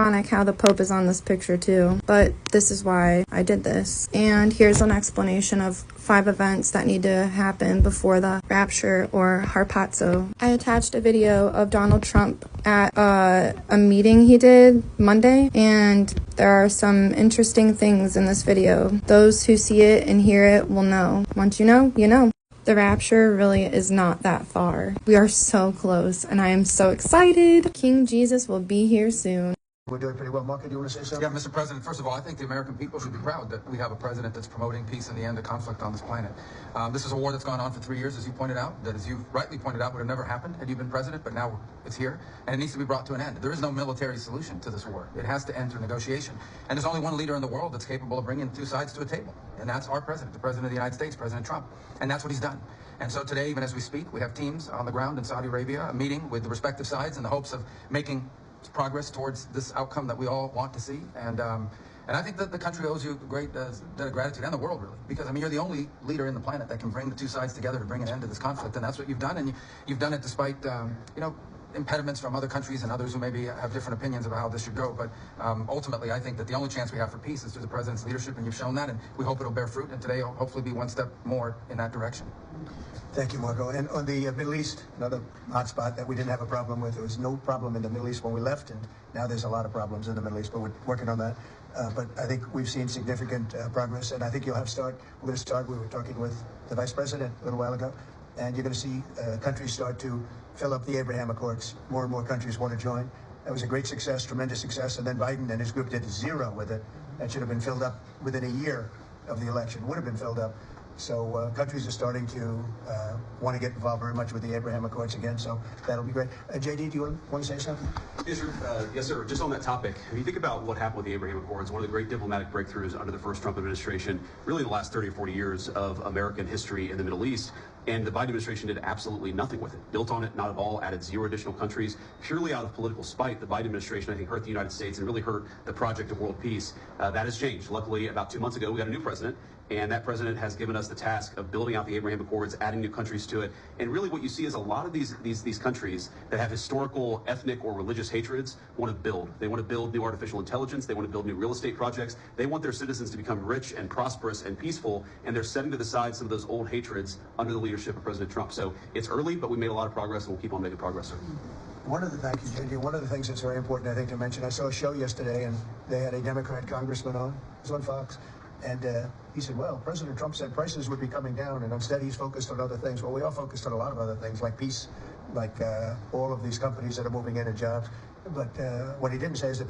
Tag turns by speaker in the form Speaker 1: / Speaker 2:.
Speaker 1: ironic how the Pope is on this picture too, but this is why I did this. And here's an explanation of 5 events that need to happen before the rapture or harpazo. I attached a video of Donald Trump at a meeting he did Monday, and there are some interesting things in this video. Those who see it and hear it will know. Once you know, you know. The rapture really is not that far. We are so close, and I am so excited. King Jesus will be here soon.
Speaker 2: We're doing pretty well. Mark, do you want to say something?
Speaker 3: Yeah, Mr. President, first of all, I think the American people should be proud that we have a president that's promoting peace and the end of conflict on this planet. This is a war that's gone on for 3 years, as you pointed out, that, as you rightly pointed out, would have never happened had you been president, but now it's here, and it needs to be brought to an end. There is no military solution to this war. It has to end through negotiation. And there's only one leader in the world that's capable of bringing 2 sides to a table, and that's our president, the President of the United States, President Trump. And that's what he's done. And so today, even as we speak, we have teams on the ground in Saudi Arabia, meeting with the respective sides in the hopes of making progress towards this outcome that we all want to see. And I think that the country owes you a great debt of gratitude, and the world, really, because, I mean, you're the only leader in the planet that can bring the 2 sides together to bring an end to this conflict, and that's what you've done. And you've done it despite, you know, impediments from other countries and others who maybe have different opinions about how this should go. But ultimately, I think that the only chance we have for peace is through the president's leadership, and you've shown that, and we hope it'll bear fruit, and today will hopefully be one step more in that direction.
Speaker 2: Thank you, Marco. And on the Middle East, another hotspot that we didn't have a problem with. There was no problem in the Middle East when we left, and now there's a lot of problems in the Middle East, but we're working on that. But I think we've seen significant progress, and I think we're going to start, we were talking with the Vice President a little while ago, and you're going to see countries start to fill up the Abraham Accords. More and more countries want to join. That was a great success, tremendous success, and then Biden and his group did 0 with it. That should have been filled up within a year of the election, would have been filled up. So countries are starting to want to get involved very much with the Abraham Accords again, so that'll be great. JD, do you want to say something?
Speaker 4: Yes, sir. Just on that topic, if you think about what happened with the Abraham Accords, one of the great diplomatic breakthroughs under the first Trump administration, really the last 30 or 40 years of American history in the Middle East, and the Biden administration did absolutely nothing with it. Built on it, not at all, added 0 additional countries. Purely out of political spite, the Biden administration, I think, hurt the United States and really hurt the project of world peace. That has changed. Luckily, about 2 months ago, we got a new president, and that president has given us the task of building out the Abraham Accords, adding new countries to it. And really what you see is a lot of these countries that have historical, ethnic, or religious hatreds want to build. They want to build new artificial intelligence. They want to build new real estate projects. They want their citizens to become rich and prosperous and peaceful, and they're setting to the side some of those old hatreds under the leadership of President Trump. So it's early, but we made a lot of progress, and we'll keep on making progress, sir.
Speaker 2: One of the things that's very important, I think, to mention, I saw a show yesterday, and they had a Democrat congressman on. It was on Fox. And he said, well, President Trump said prices would be coming down, and instead he's focused on other things. Well, we are focused on a lot of other things, like peace, like all of these companies that are moving in and jobs. But what he didn't say is that